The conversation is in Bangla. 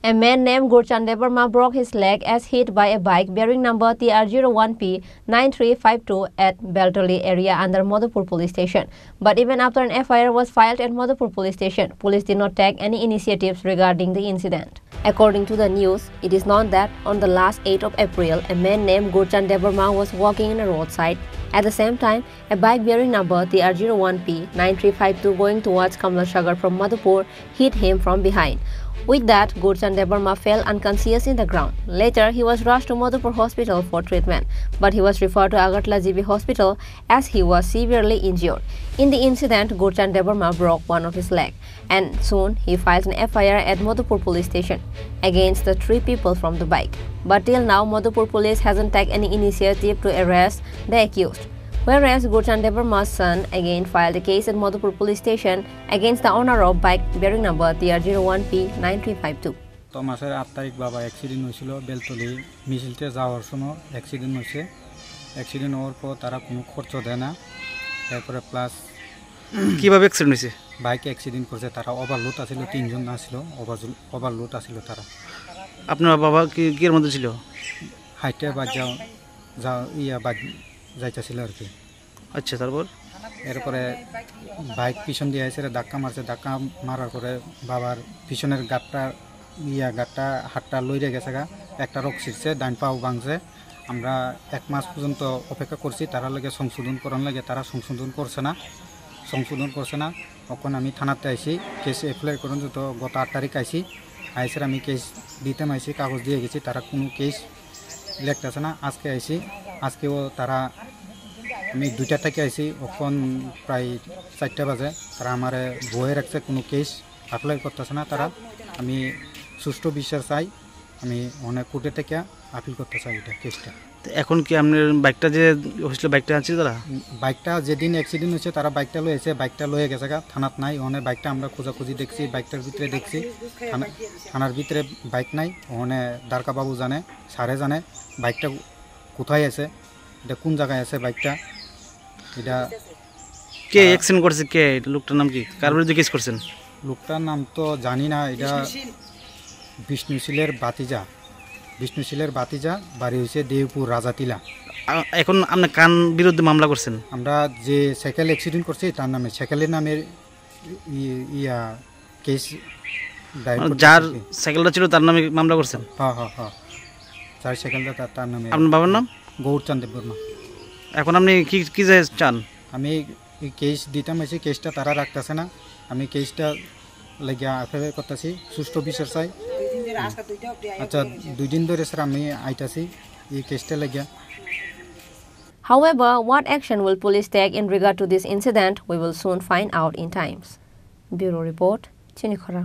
A man named Gurchan Debarma broke his leg as hit by a bike bearing number TR01P9352 at Beltoli area under Madhupur police station. But even after an FIR was filed at Madhupur police station, police did not take any initiatives regarding the incident. According to the news, it is known that on the last 8th of April, a man named Gurchan Debarma was walking in a roadside. At the same time, a bike bearing number TR01P9352 going towards Kamlasagar from Madhupur hit him from behind. With that, Gurchan Debarma fell unconscious in the ground. Later, he was rushed to Madhupur hospital for treatment, but he was referred to Agartala GB hospital as he was severely injured. In the incident, Gurchan Debarma broke one of his legs, and soon he filed an FIR at Madhupur police station against the 3 people from the bike. But till now, Madhupur police hasn't taken any initiative to arrest the accused. Whereas Gurchan Debarma's son again filed a case at Madhupur police station against the owner of bike bearing number TR01P9352. তো মাসের 8 তারিখ বাবা অ্যাক্সিডেন্ট হয়েছিল বেলতলি মিছিলতে যাওয়ার সময় অ্যাক্সিডেন্ট হয়েছে। অ্যাক্সিডেন্ট হওয়ার পর তারা কোনো খরচ দেয় না। তারপরে প্লাস কিভাবে অ্যাক্সিডেন্ট হয়েছে? বাইকে অ্যাক্সিডেন্ট করছে, তারা ওভারলোড আছিল, 3 জন আছিল, ওভারলোড আছিল তারা। আপনার বাবা কি এর মধ্যে ছিল? হাইটে যাইতেছিল আর কি। আচ্ছা, তারপর এরপরে বাইক পিছন দিয়ে এসে ধাক্কা মারছে। ধাক্কা মারার পরে বাবার পিছনের গাঁটটা হাতটা লইরে গেছে গা, একটা রক ছিঁড়ছে, ডান পাও ভাঙছে। আমরা 1 মাস পর্যন্ত অপেক্ষা করছি, তারা লাগে সংশোধন করার লাগে, তারা সংশোধন করছে না। তখন আমি থানাতে আইছি, কেস অ্যাপ্লাই করুন, তো গত 8 তারিখ আইছি। আইসের আমি কেস দিতে আইছি, কাগজ দিয়ে গেছি, তারা কোনো কেস লেখতেছে না। আজকে আইছি, আজকেও তারা, আমি 2টা থেকে আইছি, ওখন প্রায় 4টা বাজে, তারা আমার বয়ে রাখছে, কোনো কেস অ্যাপ্লাই করতেছে না তারা। আমি সুষ্ঠু বিচার চাই, আমি অনেক কোর্টে থেকে আপিল করতে চাই এটা কেসটা। এখন কি আপনার বাইকটা যে হয়েছিল বাইকটা আছে? তারা বাইকটা যেদিন অ্যাক্সিডেন্ট হয়েছে তারা বাইকটা লয়েছে, বাইকটা লয়ে গেছে গা, থানাত নাই। ওখানে বাইকটা আমরা খোঁজাখুঁজি দেখছি, বাইকটার ভিতরে দেখছি, থানার ভিতরে বাইক নাই। ওখানে দ্বারকা বাবু জানে, স্যারে জানে বাইকটা কোথায় আছে, এটা কোন জায়গায় আছে বাইকটা। এটা কে অ্যাক্সিডেন্ট করছে? কে এটা? লোকটার নাম কি? কার বিরুদ্ধে কেস করছেন? লোকটার নাম তো জানি না। এটা বিষ্ণুশীলের বাতিজা, বাড়ি হয়েছে দেবপুর রাজাটিলা। এখন আপনি কার বিরুদ্ধে মামলা করছেন? আমরা যে সাইকেল অ্যাক্সিডেন্ট করছি তার নামে, সাইকেলের নামের কেস, যার সাইকেলটা ছিল তার নামে মামলা করছেন? হ্যাঁ, যার সাইকেলটা তার নামে। আপনার বাবার নাম? গৌরচাঁদ দেববর্মা। এখন আপনি কি চান? আমি কেস দিতাম, এসে কেসটা তারা রাখতেছে না। আমি কেসটা লাগিয়া এফআইআর করতেছি, সুষ্ঠু বিচার চাই। আচ্ছা, 2 দিন ধরে স্যার আমি আইতাছি এই কেসটা লাগিয়া। However, what action will police take in regard to this incident, we will soon find out in times. Bureau Report, Chinikhara.